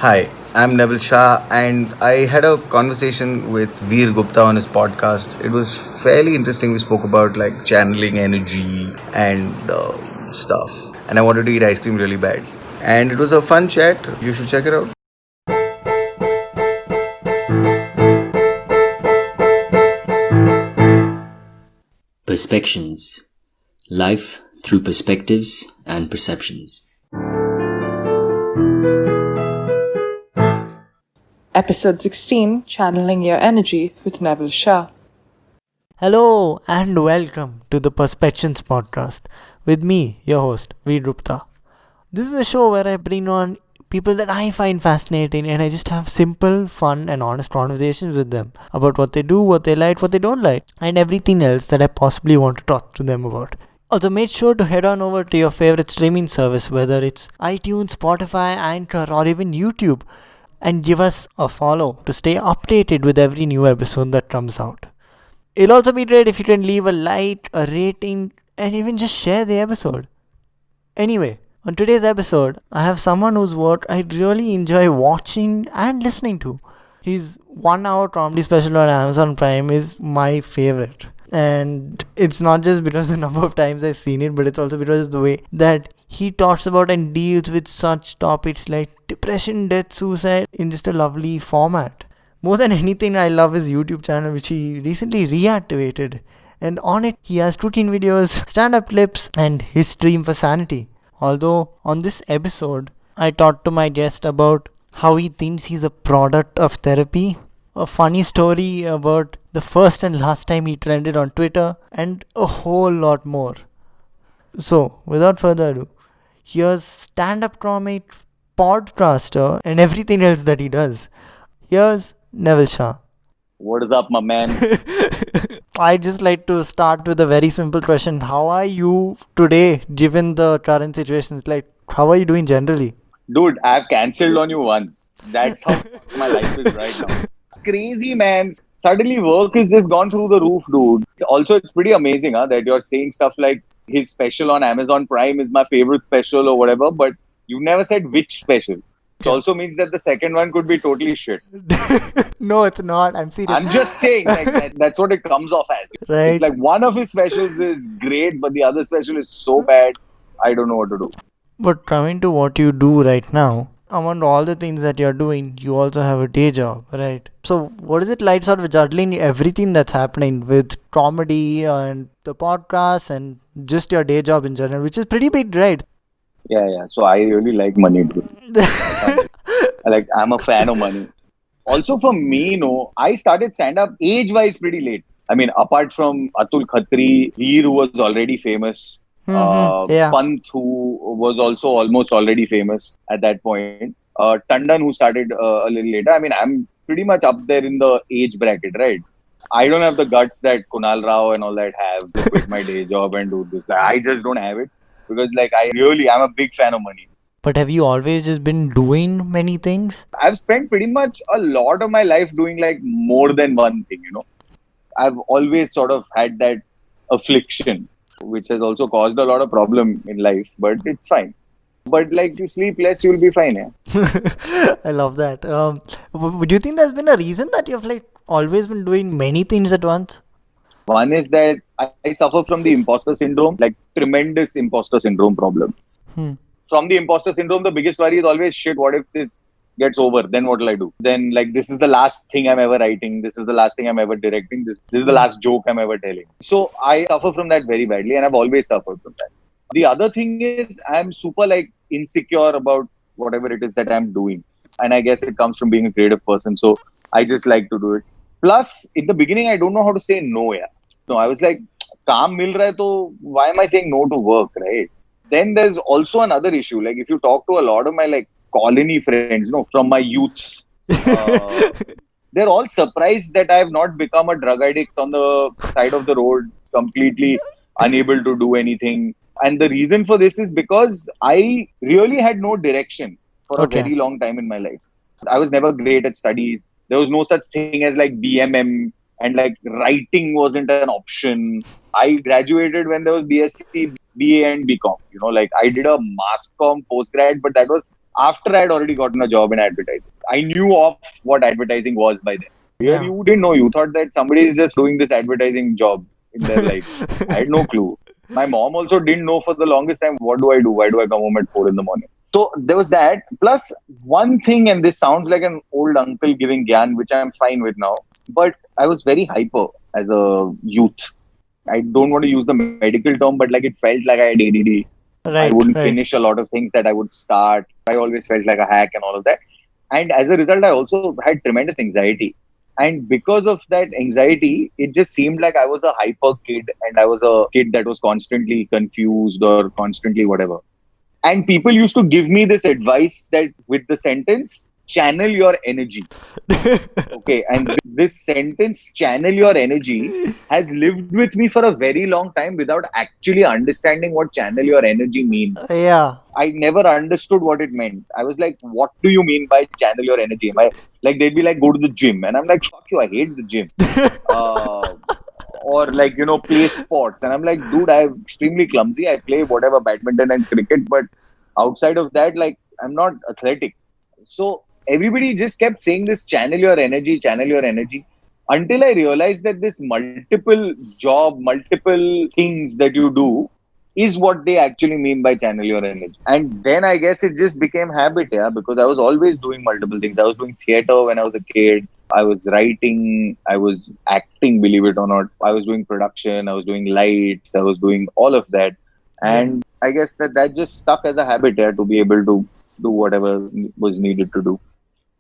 Hi, I'm Neville Shah, and I had a conversation with Veer Gupta on his podcast. It was fairly interesting. We spoke about like channeling energy and stuff, and I wanted to eat ice cream really bad. And it was a fun chat. You should check it out. Perspectives. Life through perspectives and perceptions. Episode 16 Channeling Your Energy with Neville Shah. Hello and welcome to the Perspectives podcast with me, your host, Vir Gupta. This is a show where I bring on people that I find fascinating and I just have simple, fun, and honest conversations with them about what they do, what they like, what they don't like, and everything else that I possibly want to talk to them about. Also, make sure to head on over to your favorite streaming service, whether it's iTunes, Spotify, Anchor, or even YouTube, and give us a follow to stay updated with every new episode that comes out. It'll also be great if you can leave a like, a rating, and even just share the episode. Anyway, on today's episode, I have someone whose work I really enjoy watching and listening to. His 1 hour comedy special on Amazon Prime is my favorite. And it's not just because of the number of times I've seen it, but it's also because of the way that he talks about and deals with such topics like depression, death, suicide in just a lovely format. More than anything, I love his YouTube channel, which he recently reactivated. And on it, he has cooking videos, stand-up clips, and his stream for sanity. Although, on this episode, I talked to my guest about how he thinks he's a product of therapy, a funny story about the first and last time he trended on Twitter, and a whole lot more. So, without further ado, here's stand-up comic, podcaster, and everything else that he does. Here's Neville Shah. What is up, my man? I just like to start with a very simple question. How are you today, given the current situations? Like, how are you doing generally? Dude, I've cancelled on you once. That's how my life is right now. Crazy, man. Suddenly work has just gone through the roof, dude. Also, it's pretty amazing that you're saying stuff like his special on Amazon Prime is my favorite special or whatever, but you never said which special. It also means that the second one could be totally shit. No, it's not. I'm serious. I'm just saying, that's what it comes off as. Right. It's like one of his specials is great, but the other special is so bad, I don't know what to do. But coming to what you do right now, among all the things that you're doing, you also have a day job, right? So what is it like sort of juggling everything that's happening with comedy and the podcast and just your day job in general, which is pretty big, right? Yeah. So I really like money, dude. I'm a fan of money. Also for me, I started stand-up age-wise pretty late. I mean, apart from Atul Khatri, Veer who was already famous, Pant who was also almost already famous at that point, Tandon who started a little later. I mean, I'm pretty much up there in the age bracket, right? I don't have the guts that Kunal Rao and all that have to quit my day job and do this. I just don't have it because I'm a big fan of money. But have you always just been doing many things? I've spent pretty much a lot of my life doing like more than one thing, I've always sort of had that affliction, which has also caused a lot of problem in life, but it's fine. But like you sleep less, you'll be fine, I love that. Do you think there's been a reason that you've like always been doing many things at once? One is that I suffer from the imposter syndrome, like tremendous imposter syndrome problem. From the imposter syndrome, the biggest worry is always, shit, what if this gets over? Then what will I do? Then like, this is the last thing I'm ever writing. This is the last thing I'm ever directing. This is the last joke I'm ever telling. So I suffer from that very badly and I've always suffered from that. The other thing is I'm super like insecure about whatever it is that I'm doing. And I guess it comes from being a creative person. So I just like to do it. Plus, in the beginning, I don't know how to say no. No, I was like, kaam mil raha hai, to why am I saying no to work, right? Then there's also another issue. Like if you talk to a lot of my like colony friends, from my youths, they're all surprised that I have not become a drug addict on the side of the road, completely unable to do anything. And the reason for this is because I really had no direction for a very long time in my life. I was never great at studies. There was no such thing as like BMM and like writing wasn't an option. I graduated when there was BSc, BA and BCom. Like I did a mass comm postgrad, but that was after I had already gotten a job in advertising. I knew of what advertising was by then. Here, Yeah. you didn't know. You thought that somebody is just doing this advertising job in their life. I had no clue. My mom also didn't know for the longest time, what do I do? Why do I come home at 4 in the morning? So there was that. Plus, one thing, and this sounds like an old uncle giving gyan, which I'm fine with now, but I was very hyper as a youth. I don't want to use the medical term, but like it felt like I had ADD. I Right, wouldn't right. finish a lot of things that I would start. I always felt like a hack and all of that. And as a result, I also had tremendous anxiety. And because of that anxiety, it just seemed like I was a hyper kid and I was a kid that was constantly confused or constantly whatever. And people used to give me this advice that with the sentence, channel your energy. Okay. And this sentence, channel your energy, has lived with me for a very long time without actually understanding what channel your energy means. Yeah. I never understood what it meant. I was like, what do you mean by channel your energy? Am I like, they'd be like, go to the gym. And I'm like, fuck you, I hate the gym. Or like, play sports. And I'm like, dude, I'm extremely clumsy. I play whatever badminton and cricket, but outside of that, like, I'm not athletic. So everybody just kept saying this channel your energy. Until I realized that this multiple things that you do is what they actually mean by channel your energy. And then I guess it just became habit, yeah, because I was always doing multiple things. I was doing theater when I was a kid. I was writing, I was acting, believe it or not. I was doing production, I was doing lights, I was doing all of that. And I guess that just stuck as a habit, yeah, to be able to do whatever was needed to do.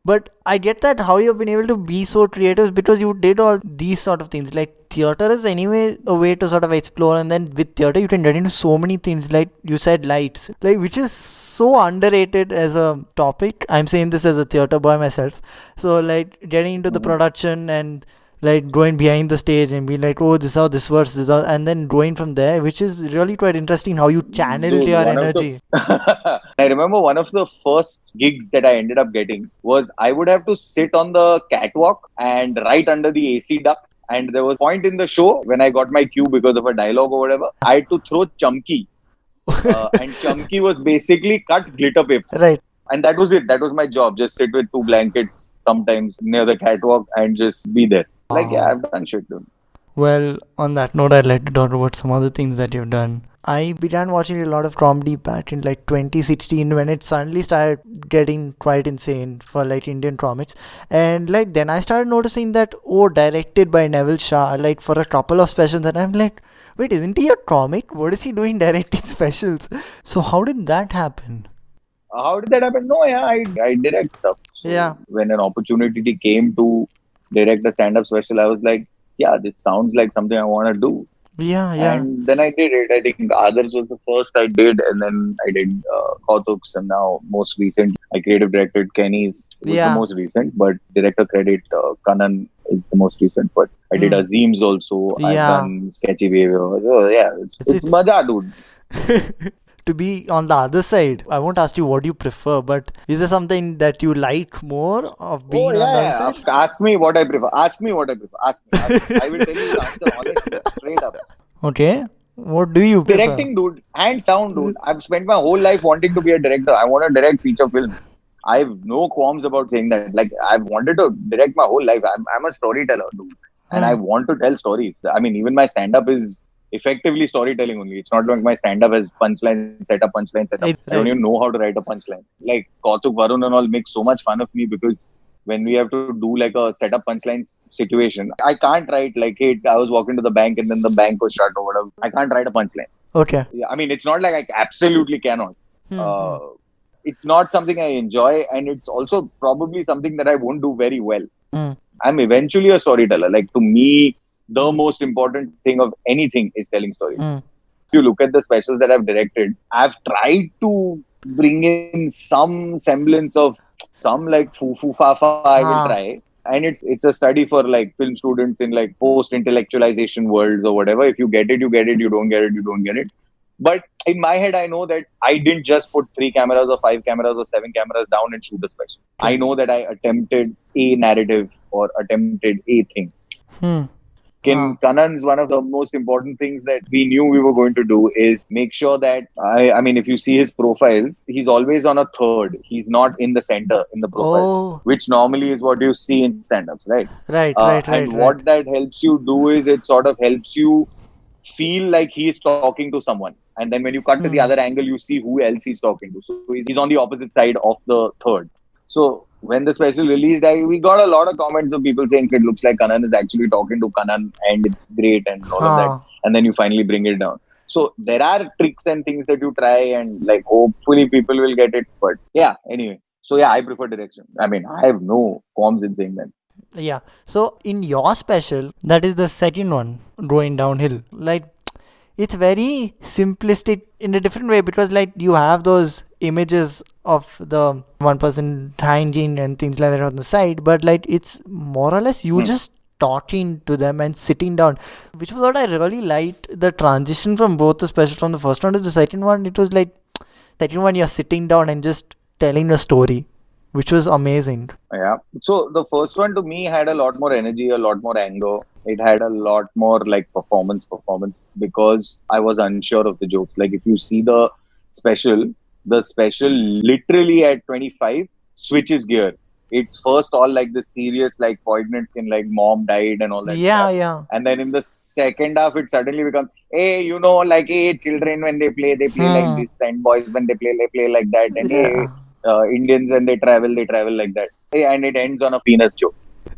But I get that how you've been able to be so creative because you did all these sort of things. Like theater is anyway a way to sort of explore, and then with theater you can get into so many things. Like you said, lights, like which is so underrated as a topic. I'm saying this as a theater boy myself. So like getting into the production and like going behind the stage and being like, oh, this is how this works, this is how, and then going from there, which is really quite interesting how you channeled Dude, your one of energy. I remember one of the first gigs that I ended up getting was I would have to sit on the catwalk and right under the AC duct. And there was a point in the show when I got my cue because of a dialogue or whatever, I had to throw chumki. And chumki was basically cut glitter paper. Right. And that was it. That was my job. Just sit with two blankets sometimes near the catwalk and just be there. Like, yeah, I've done shit, dude. Well, on that note, I'd like to talk about some other things that you've done. I began watching a lot of comedy back in like 2016 when it suddenly started getting quite insane for like Indian comics. And like then I started noticing that, oh, directed by Neville Shah, like for a couple of specials. And I'm like, wait, isn't he a comic? What is he doing directing specials? So how did that happen? How did that happen? No, yeah, I direct stuff. So Yeah. when an opportunity came to direct a stand-up special, I was like, yeah, this sounds like something I want to do. Yeah, yeah. And then I did it. I think Others was the first I did, and then I did Kautuk's, and now most recent, I creative directed Kenny's, was the most recent, but director credit, Kanan is the most recent. But I did Azim's also. I've done Sketchy Behavior. So yeah, it's maja, dude. To be on the other side, I won't ask you what you prefer, but is there something that you like more of being on the other side? Ask me what I prefer. Ask me. I will tell you the answer honestly, straight up. Okay. What do you prefer? Directing, dude. Hands down, dude. I've spent my whole life wanting to be a director. I want to direct feature films. I have no qualms about saying that. Like, I've wanted to direct my whole life. I'm a storyteller, dude. And I want to tell stories. I mean, even my stand-up is effectively storytelling only. It's not like my stand-up has punchline, setup. I don't even know how to write a punchline. Like, Kautuk, Varun and all make so much fun of me because when we have to do like a setup punchlines situation, I can't write like, hey, I was walking to the bank and then the bank was shut or whatever. I can't write a punchline. Okay. I mean, it's not like I absolutely cannot. It's not something I enjoy, and it's also probably something that I won't do very well. I'm eventually a storyteller. Like, to me, the most important thing of anything is telling stories. If you look at the specials that I've directed, I've tried to bring in some semblance of some like foo-foo-fa-fa I will try. And it's a study for like film students in like post-intellectualization worlds or whatever. If you get it, you get it. You don't get it, you don't get it. But in my head, I know that I didn't just put 3 cameras or 5 cameras or 7 cameras down and shoot a special. I know that I attempted a narrative or attempted a thing. In Kanan's, one of the most important things that we knew we were going to do is make sure that I mean, if you see his profiles, he's always on a third. He's not in the center in the profile, which normally is what you see in stand-ups, right? And what that helps you do is it sort of helps you feel like he's talking to someone. And then when you cut to the other angle, you see who else he's talking to. So he's on the opposite side of the third. So when the special released, we got a lot of comments of people saying it looks like Kanan is actually talking to Kanan and it's great and all of that. And then you finally bring it down. So there are tricks and things that you try and like hopefully people will get it. But yeah, anyway. So yeah, I prefer direction. I mean, I have no qualms in saying that. Yeah. So in your special, that is the second one, Going Downhill, like it's very simplistic in a different way because like you have those images of the one person hygiene and things like that on the side, but like it's more or less you just talking to them and sitting down, which was what I really liked, the transition from both the special, from the first one to the second one. It was like second one you're sitting down and just telling a story, which was amazing. Yeah. So the first one to me had a lot more energy, a lot more anger. It had a lot more like performance because I was unsure of the jokes. Like if you see the special literally at 25 switches gear. It's first all like the serious, like poignant in like mom died and all that. Yeah. And then in the second half, it suddenly becomes, hey, you know, like, hey, children when they play like this, and boys when they play like that, and hey, Indians when they travel like that. And it ends on a penis joke.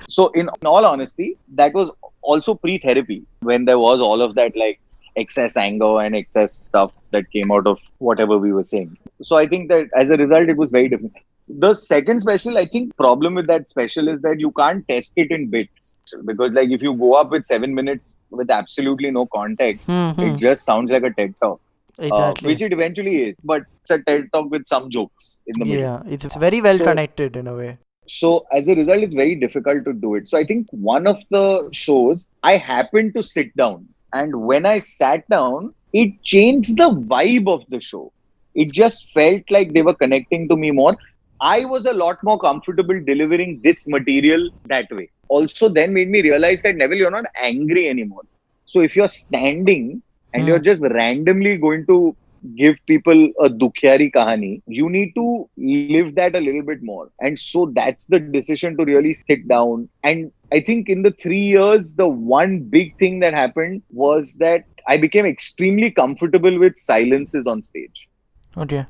So in all honesty, that was also pre-therapy when there was all of that like excess anger and excess stuff that came out of whatever we were saying. So I think that as a result, it was very different. The second special, I think problem with that special is that you can't test it in bits, because like if you go up with 7 minutes with absolutely no context, it just sounds like a TED talk. Exactly. Which it eventually is, but it's a TED talk with some jokes in the middle. Yeah, it's very well connected in a way. So as a result, it's very difficult to do it. So I think one of the shows, I happened to sit down, and when I sat down, it changed the vibe of the show. It just felt like they were connecting to me more. I was a lot more comfortable delivering this material that way. Also then made me realize that, Neville, you're not angry anymore. So if you're standing and you're just randomly going to give people a dukhyari kahani, you need to live that a little bit more. And so that's the decision to really sit down. And I think in the 3 years, the one big thing that happened was that I became extremely comfortable with silences on stage. Okay.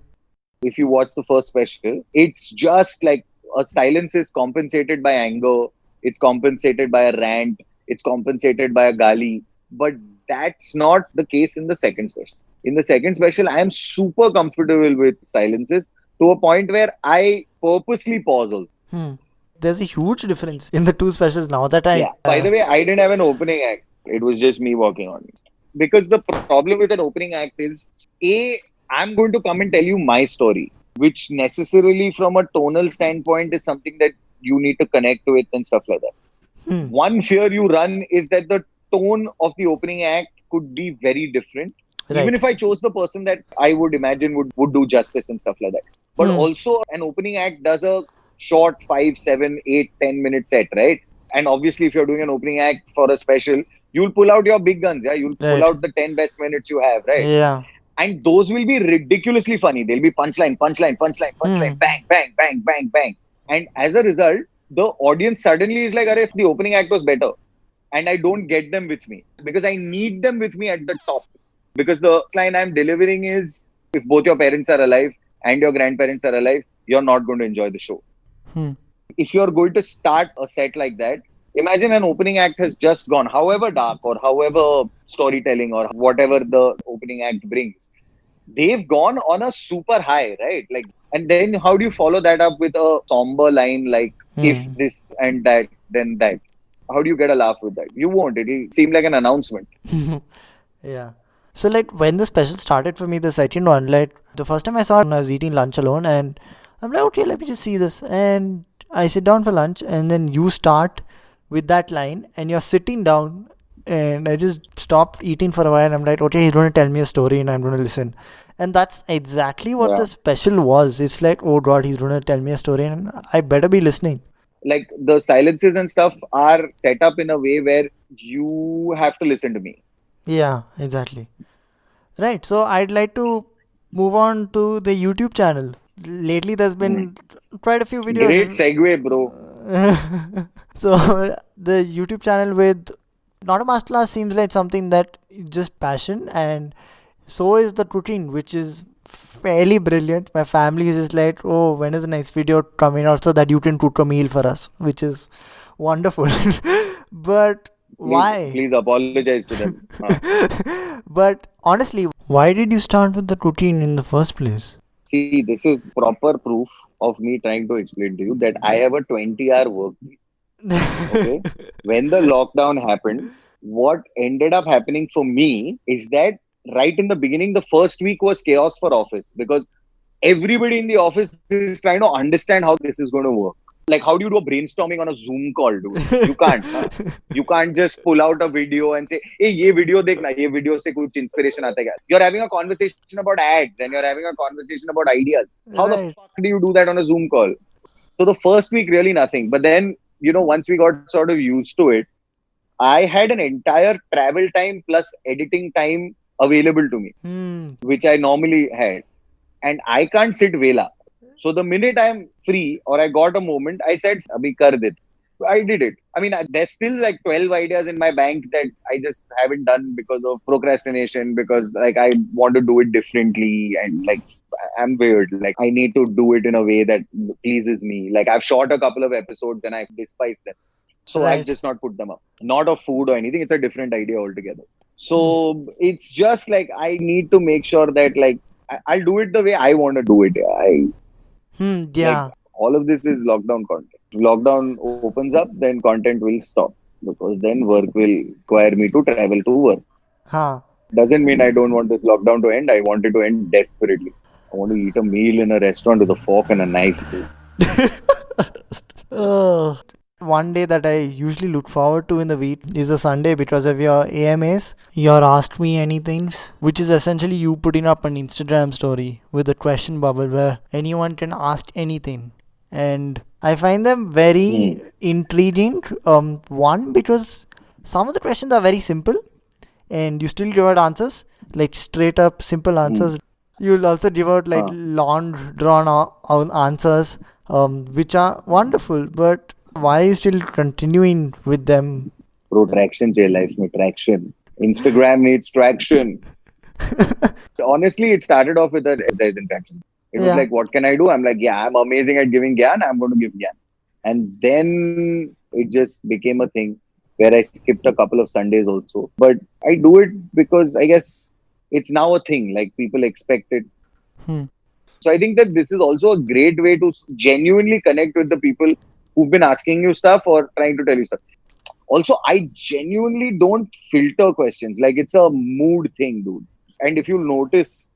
If you watch the first special, it's just like a silence is compensated by anger, it's compensated by a rant, it's compensated by a gali. But that's not the case in the second special. In the second special, I am super comfortable with silences to a point where I purposely pause also. There's a huge difference in the two specials now that By the way, I didn't have an opening act. It was just me working on it. Because the problem with an opening act is, I'm going to come and tell you my story, which necessarily from a tonal standpoint is something that you need to connect with and stuff like that. One fear you run is that the tone of the opening act could be very different. Right. Even if I chose the person that I would imagine would do justice and stuff like that. But also an opening act does a short 5, 7, 8, 10 minute set, right? And obviously if you're doing an opening act for a special, you'll pull out your big guns, yeah? You'll pull out the 10 best minutes you have, right? Yeah. And those will be ridiculously funny. They'll be punchline, bang, bang, bang, bang, bang. And as a result, the audience suddenly is like, if the opening act was better. And I don't get them with me because I need them with me at the top. Because the line I'm delivering is, if both your parents are alive and your grandparents are alive, you're not going to enjoy the show. If you're going to start a set like that, imagine an opening act has just gone, however dark or however storytelling or whatever the opening act brings. They've gone on a super high, right? Like, and then how do you follow that up with a somber line like, if this and that, then that? How do you get a laugh with that? You won't. It'll seem like an announcement. Yeah. So like when the special started for me, the second one, like the first time I saw it, I was eating lunch alone and I'm like, okay, let me just see this. And I sit down for lunch and then you start with that line and you're sitting down and I just stopped eating for a while and I'm like, okay, he's going to tell me a story and I'm going to listen. And that's exactly what the special was. It's like, oh God, he's going to tell me a story and I better be listening. Like the silences and stuff are set up in a way where you have to listen to me. Yeah, exactly. Right. So I'd like to move on to the YouTube channel. Lately, there's been quite a few Great videos. segue, bro. So the YouTube channel with not a masterclass seems like something that is just passion, and so is the routine, which is fairly brilliant. My family is just like, oh, when is the next video coming out so that you can cook a meal for us, which is wonderful. But why? Please apologize to them. But honestly, why did you start with the routine in the first place? See, this is proper proof of me trying to explain to you that I have a 20-hour work week. Okay. When the lockdown happened, what ended up happening for me is that right in the beginning, the first week was chaos for office because everybody in the office is trying to understand how this is going to work. Like, how do you do a brainstorming on a Zoom call, dude? You can't. Huh? You can't just pull out a video and say, "Hey, ये video देखना, ये video से कुछ inspiration आता है क्या?" You're having a conversation about ads and you're having a conversation about ideas. How the Right. fuck do you do that on a Zoom call? So the first week, really nothing. But then, once we got sort of used to it, I had an entire travel time plus editing time available to me, which I normally had. And I can't sit vela. So the minute I'm free or I got a moment, I said, Abhi kar dit. I did it. I mean, there's still like 12 ideas in my bank that I just haven't done because of procrastination, because like I want to do it differently and like I'm weird. Like I need to do it in a way that pleases me. Like I've shot a couple of episodes and I despise them. So I've Right. just not put them up. Not of food or anything. It's a different idea altogether. So it's just like I need to make sure that like I'll do it the way I want to do it. Like Yeah. all of this is lockdown content. If lockdown opens up, then content will stop because then work will require me to travel to work. Huh. Doesn't mean I don't want this lockdown to end. I want it to end desperately. I want to eat a meal in a restaurant with a fork and a knife. Dude. One day that I usually look forward to in the week is a Sunday because of your AMAs, your Ask Me Anythings, which is essentially you putting up an Instagram story with a question bubble where anyone can ask anything. And I find them very intriguing. One, because some of the questions are very simple and you still give out answers, like straight up simple answers. You'll also give out like long drawn out answers, which are wonderful. But why are you still continuing with them? Bro, traction चाहिए life में traction. Instagram needs traction. Honestly, it started off with an exercise in traction. It was Yeah. like, what can I do? I'm like, yeah, I'm amazing at giving gyan. I'm going to give gyan. And then it just became a thing where I skipped a couple of Sundays also. But I do it because I guess it's now a thing. Like people expect it. So I think that this is also a great way to genuinely connect with the people who've been asking you stuff or trying to tell you stuff. Also, I genuinely don't filter questions. Like it's a mood thing, dude. And if you notice,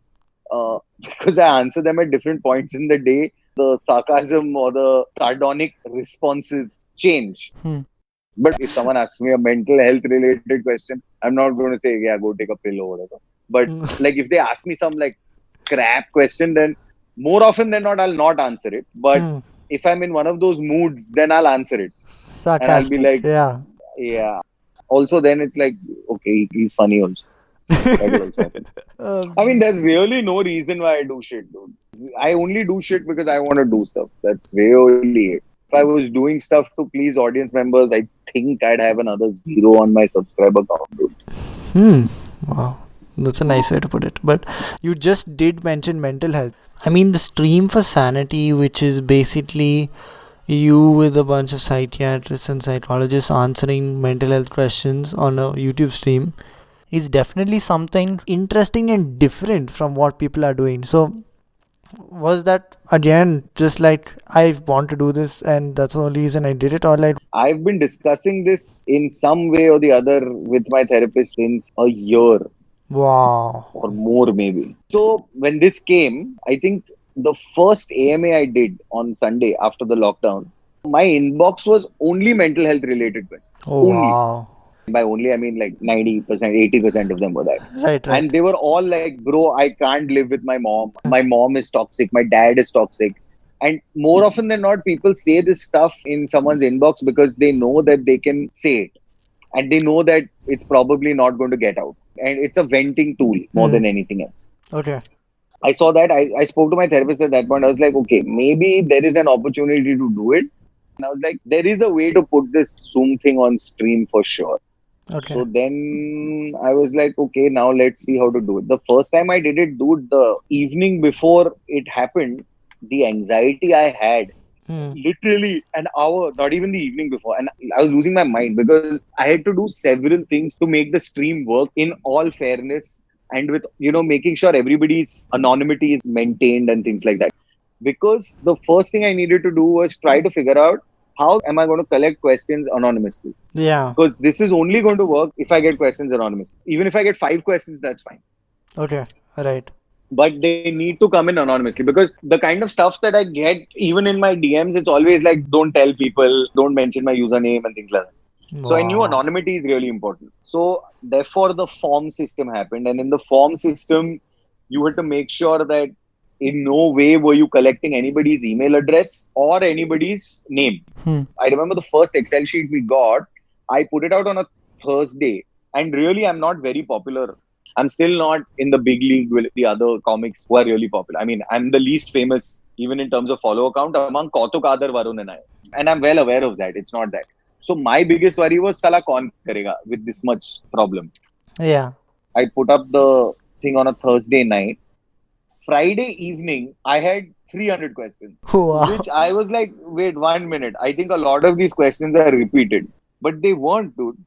because I answer them at different points in the day, the sarcasm or the sardonic responses change. But if someone asks me a mental health related question, I'm not going to say, yeah, go take a pill or whatever. But like if they ask me some like crap question, then more often than not, I'll not answer it. But if I'm in one of those moods, then I'll answer it. And I'll be Sarcastic. like, Yeah. Also, then it's like, okay, he's funny also. That will also happen. I mean, there's really no reason why I do shit, dude. I only do shit because I want to do stuff. That's really it. If I was doing stuff to please audience members, I think I'd have another 0 on my subscriber count, dude. Wow. That's a nice way to put it. But you just did mention mental health. I mean, the stream for Sanity, which is basically you with a bunch of psychiatrists and psychologists answering mental health questions on a YouTube stream, is definitely something interesting and different from what people are doing. So was that again just like I want to do this and that's the only reason I did it, or like I've been discussing this in some way or the other with my therapist since a year wow. or more maybe. So when this came, I think the first AMA I did on Sunday after the lockdown, my inbox was only mental health related questions. Oh Only. wow. By only, I mean like 90%, 80% of them were that. Right. And they were all like, bro, I can't live with my mom. My mom is toxic. My dad is toxic. And more often than not, people say this stuff in someone's inbox because they know that they can say it. and they know that it's probably not going to get out. And it's a venting tool more than anything else. Okay. I saw that. I spoke to my therapist at that point. I was like, okay, maybe there is an opportunity to do it. And I was like, there is a way to put this Zoom thing on stream for sure. Okay. So then I was like, okay, now let's see how to do it. The first time I did it, dude, the evening before it happened, the anxiety I had, literally an hour, not even the evening before. And I was losing my mind because I had to do several things to make the stream work in all fairness and with, making sure everybody's anonymity is maintained and things like that. Because the first thing I needed to do was try to figure out how am I going to collect questions anonymously? Yeah. Because this is only going to work if I get questions anonymously. Even if I get 5 questions, that's fine. Okay. Right. But they need to come in anonymously, because the kind of stuff that I get, even in my DMs, it's always like, don't tell people, don't mention my username and things like that. Wow. So I knew anonymity is really important. So therefore the form system happened. And in the form system, you had to make sure that in no way were you collecting anybody's email address or anybody's name. I remember the first Excel sheet we got, I put it out on a Thursday. And really, I'm not very popular. I'm still not in the big league with the other comics who are really popular. I mean, I'm the least famous, even in terms of follow account, among Kautuk, Adar, Varun and I. And I'm well aware of that. It's not that. So my biggest worry was, Sala kaun karega with this much problem. Yeah. I put up the thing on a Thursday night. Friday evening, I had 300 questions. Wow. Which I was like, wait 1 minute. I think a lot of these questions are repeated. But they weren't, dude.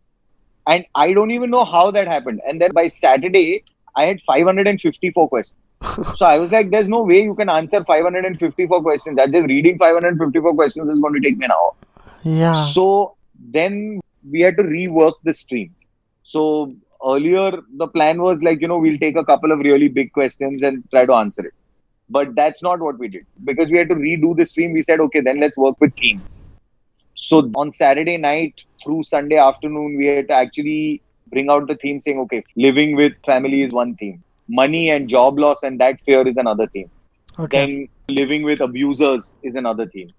And I don't even know how that happened. And then by Saturday, I had 554 questions. So I was like, there's no way you can answer 554 questions. That just reading 554 questions is going to take me an hour. Yeah. So then we had to rework the stream. So earlier, the plan was like, we'll take a couple of really big questions and try to answer it. But that's not what we did. Because we had to redo the stream, we said, okay, then let's work with themes. So on Saturday night through Sunday afternoon, we had to actually bring out the theme saying, okay, living with family is one theme. Money and job loss and that fear is another theme. Okay. Then living with abusers is another theme.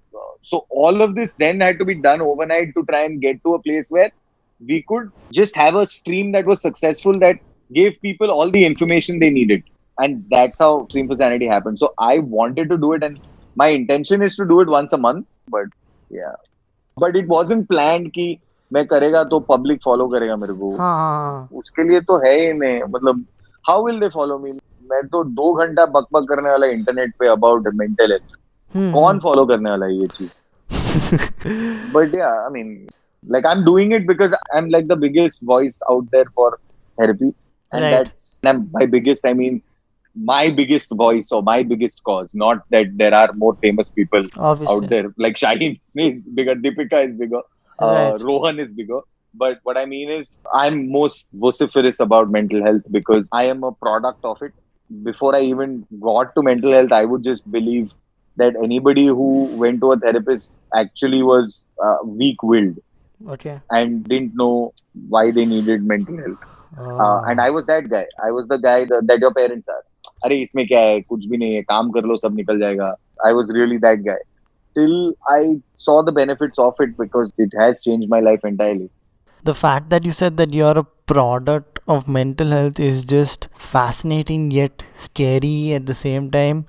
So all of this then had to be done overnight to try and get to a place where we could just have a stream that was successful, that gave people all the information they needed. And that's how Stream for Sanity happened. So I wanted to do it, and my intention is to do it once a month. But yeah. But it wasn't planned कि मैं करेगा तो public follow करेगा मेरे को. हाँ. उसके लिए तो है ही नहीं. मतलब how will they follow me? मैं तो 2 घंटा बकबक करने वाला इंटरनेट पे about mental health. कौन follow करने वाला है ये चीज? But yeah, I mean, like I'm doing it because I'm like the biggest voice out there for therapy, and that's, and by biggest I mean my biggest voice or my biggest cause. Not that there are more famous people out there. Like Shaheen is bigger, Deepika is bigger, Rohan is bigger. But what I mean is, I'm most vociferous about mental health because I am a product of it. Before I even got to mental health, I would just believe that anybody who went to a therapist actually was weak-willed. Okay. And didn't know why they needed mental health. And I was that guy. I was the guy that your parents are. अरे इसमें क्या है, कुछ भी नहीं है, काम कर लो सब निकल जाएगा. I was really that guy till I saw the benefits of it, because it has changed my life entirely. The fact that you said that you're a product of mental health is just fascinating yet scary at the same time.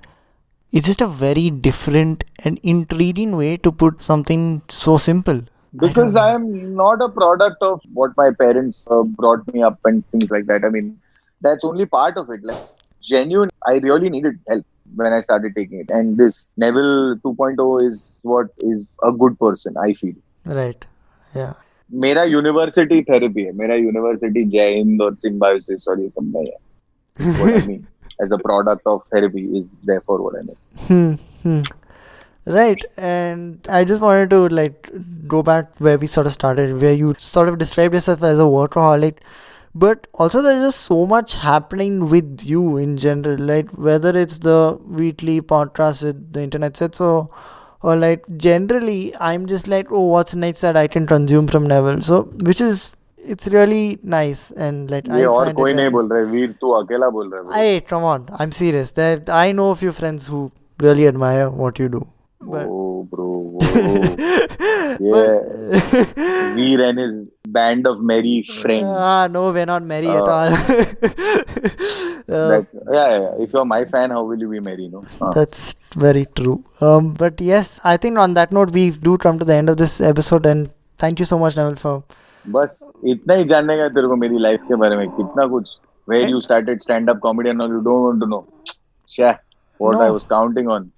It's just a very different and intriguing way to put something so simple. Because I am not a product of what my parents brought me up and things like that. I mean, that's only part of it. Like, genuine, I really needed help when I started taking it. And this Neville 2.0 is what is a good person, I feel. Right. Yeah. मेरा university therapy है. मेरा university जय हिंद और symbiosis और ये सब नहीं है. What I mean as a product of therapy is therefore what I mean. Right. And I just wanted to go back where we sort of started, where you sort of described yourself as a workaholic, but also there's just so much happening with you in general, like whether it's the weekly podcast with the internet sets, or generally I'm just oh, what's next that I can consume from Neville, so which is, it's really nice. And ये और कोई नहीं बोल रहा है, वीर तू अकेला बोल रहा है. Hey, come on, I'm serious. I know a few friends who really admire what you do. But, bro. Yeah. Veer and his band of merry friends. No, we're not merry at Uh, all. If you're my fan, how will you be merry? No. That's very true. But yes, I think on that note, we do come to the end of this episode, and thank you so much, Neville, for. बस इतना ही जानने का तेरे को मेरी life के बारे में कितना कुछ. Where you started stand-up comedy and all, you don't want to know. Shah, what I No. was counting on.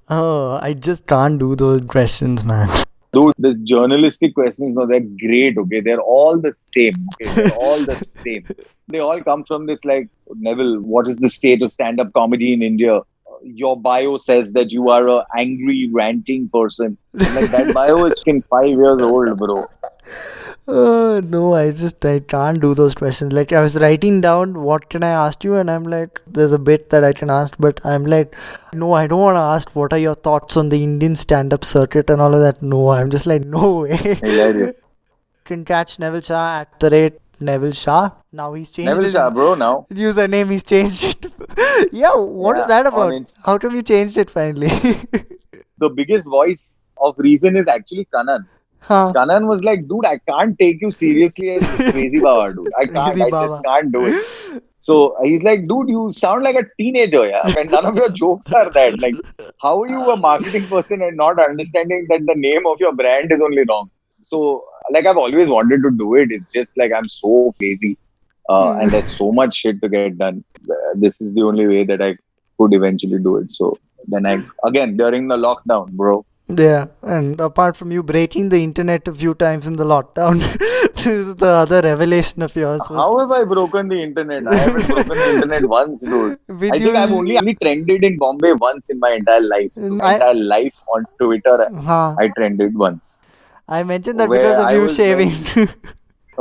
Oh, I just can't do those questions, man. Dude, this journalistic questions, no, they're great, okay? They're all the same, okay? They're all the same. They all come from this, like, Neville, what is the state of stand-up comedy in India? Your bio says that you are a angry, ranting person. Like, that bio is 5 years old, bro. No, I can't do those questions. Like, I was writing down what can I ask you, and I'm like, there's a bit that I can ask, but I'm like, no, I don't want to ask what are your thoughts on the Indian stand-up circuit and all of that. No, I'm just like, no way. Hilarious. You can catch Neville Shah at the rate Neville Shah. Now he's changed Neville his Shah, bro, now. username. He's changed it. Yeah, what is that about? How come you changed it finally? The biggest voice of reason is actually Kanan. Huh. Kanan was like, dude, I can't take you seriously as crazy Baba, dude. I just can't do it. So he's like, dude, you sound like a teenager, yeah. And none of your jokes are that. Like, how are you a marketing person and not understanding that the name of your brand is only wrong? So, like, I've always wanted to do it. It's just like I'm so lazy. And there's so much shit to get done. This is the only way that I could eventually do it. So then again, during the lockdown, bro. Yeah, and apart from you breaking the internet a few times in the lockdown, this is the other revelation of yours. How have I broken the internet? I haven't broken the internet once, dude. I think I've only trended in Bombay once in my entire life. My entire life on Twitter, I trended once. I mentioned that because of you shaving.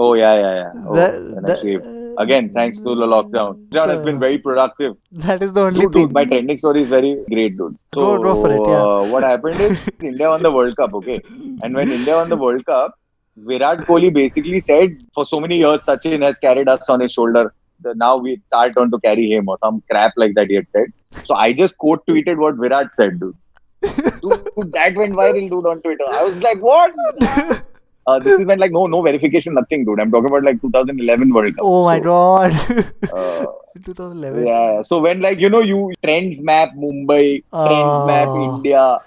Oh, yeah. I shaved. Again, thanks to the lockdown. Lockdown has been very productive. That is the only thing. Dude, my trending story is very great, dude. So, go for it, yeah. What happened is India won the World Cup, okay? And when India won the World Cup, Virat Kohli basically said, for so many years, Sachin has carried us on his shoulder. Now it's our turn to carry him or some crap like that he had said. So I just quote tweeted what Virat said, dude. Dude, that went viral, dude, on Twitter. I was like, what? This is when like no verification, nothing, dude. I'm talking about like 2011 World Cup. Oh my god. 2011. Yeah. So when like you trends map Mumbai, trends map India,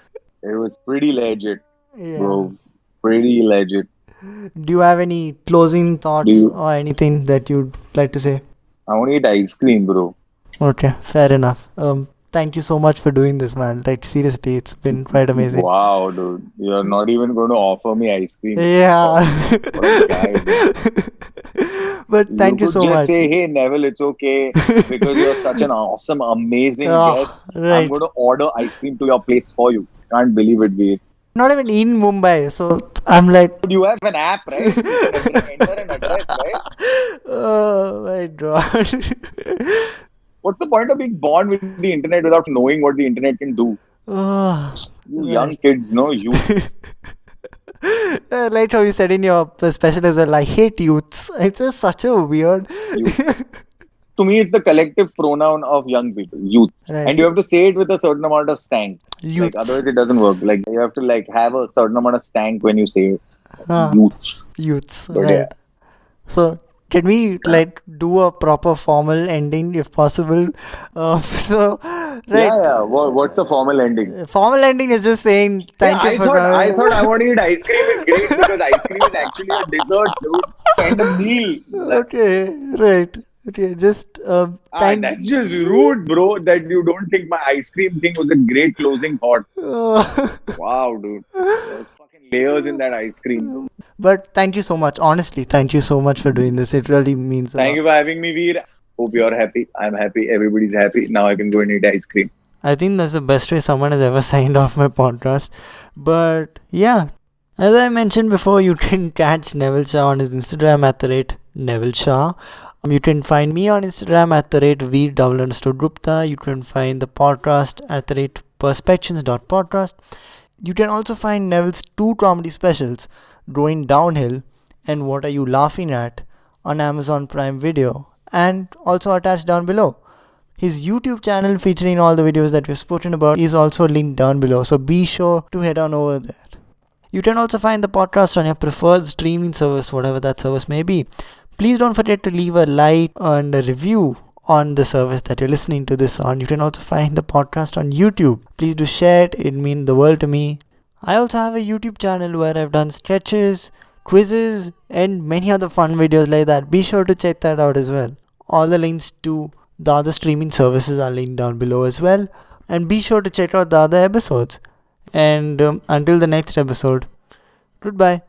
it was pretty legit, bro. Pretty legit. Do you have any closing thoughts or anything that you'd like to say? I want to eat ice cream, bro. Okay, fair enough. Thank you so much for doing this, man. Like, seriously, it's been quite amazing. Wow, dude. You're not even going to offer me ice cream. Yeah. What a guy, but thank you so much. Just say, hey, Neville, it's okay. Because you're such an awesome, amazing guest. Right. I'm going to order ice cream to your place for you. Can't believe it, Veer. Not even in Mumbai. So, I'm like... You have an app, right? You can enter an address, right? Oh, my God. What's the point of being born with the internet without knowing what the internet can do? You young kids, no? You. Like how you said in your special as well, I hate youths. It's just such a weird... To me, it's the collective pronoun of young people, youth. Right. And you have to say it with a certain amount of stank. Like, otherwise, it doesn't work. Like, you have to like have a certain amount of stank when you say it. Youths. But, right. Yeah. So... Can we like do a proper formal ending if possible? Right. Yeah. What's the formal ending? Formal ending is just saying thank you for. I thought I want to eat ice cream is great because ice cream is actually a dessert, dude. Kind of meal. Okay. Right. Okay. Just that's just rude, bro. That you don't think my ice cream thing was a great closing thought. Wow, dude. There's fucking layers in that ice cream. But thank you so much. Honestly, thank you so much for doing this. It really means a lot. Thank you for having me, Veer. Hope you're happy. I'm happy. Everybody's happy. Now I can go and eat ice cream. I think that's the best way someone has ever signed off my podcast. But yeah, as I mentioned before, you can catch Neville Shah on his Instagram at the rate Neville Shah. You can find me on Instagram at the rate Vir_Gupta. You can find the podcast at the rate perspections.podcast. You can also find Neville's 2 comedy specials, Going Downhill and What Are You Laughing At, on Amazon Prime Video, and also attached down below. His YouTube channel featuring all the videos that we've spoken about is also linked down below, so be sure to head on over there. You can also find the podcast on your preferred streaming service, whatever that service may be. Please don't forget to leave a like and a review on the service that you're listening to this on. You can also find the podcast on YouTube. Please do share it means the world to me. I also have a YouTube channel where I've done sketches, quizzes, and many other fun videos like that. Be sure to check that out as well. All the links to the other streaming services are linked down below as well. And be sure to check out the other episodes. And until the next episode, goodbye.